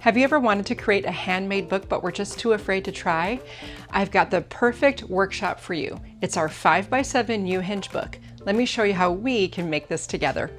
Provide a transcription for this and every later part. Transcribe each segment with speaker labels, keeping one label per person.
Speaker 1: Have you ever wanted to create a handmade book but were just too afraid to try? I've got the perfect workshop for you. It's our 5x7 U-Hinge book. Let me show you how we can make this together.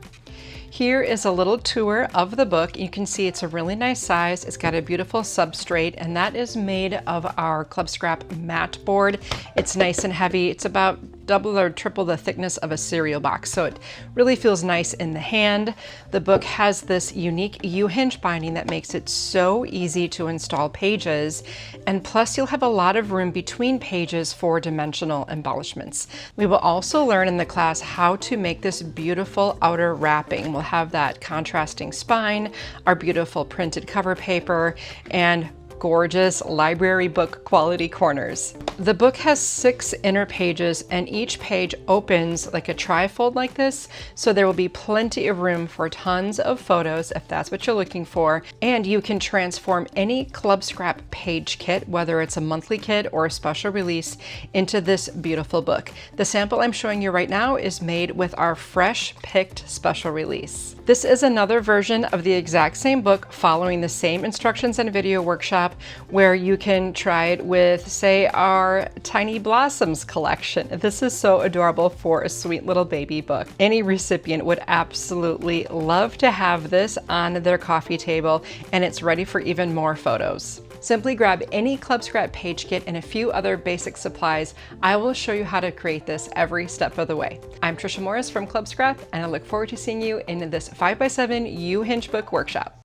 Speaker 1: Here is a little tour of the book. You can see it's a really nice size. It's got a beautiful substrate, and that is made of our Club Scrap mat board. It's nice and heavy. It's about double or triple the thickness of a cereal box, so it really feels nice in the hand. The book has this unique U-Hinge binding that makes it so easy to install pages, and plus you'll have a lot of room between pages for dimensional embellishments. We will also learn in the class how to make this beautiful outer wrapping. We'll have that contrasting spine, our beautiful printed cover paper, and gorgeous library book quality corners. The book has 6 inner pages, and each page opens like a trifold like this, so there will be plenty of room for tons of photos if that's what you're looking for. And you can transform any Club Scrap page kit, whether it's a monthly kit or a special release, into this beautiful book. The sample I'm showing you right now is made with our fresh picked special release. This is another version of the exact same book following the same instructions and video workshop, where you can try it with, say, our Tiny Blossoms collection. This is so adorable for a sweet little baby book. Any recipient would absolutely love to have this on their coffee table, and it's ready for even more photos. Simply grab any Club Scrap page kit and a few other basic supplies. I will show you how to create this every step of the way. I'm Trisha Morris from Club Scrap, and I look forward to seeing you in this 5x7 U-Hinge book workshop.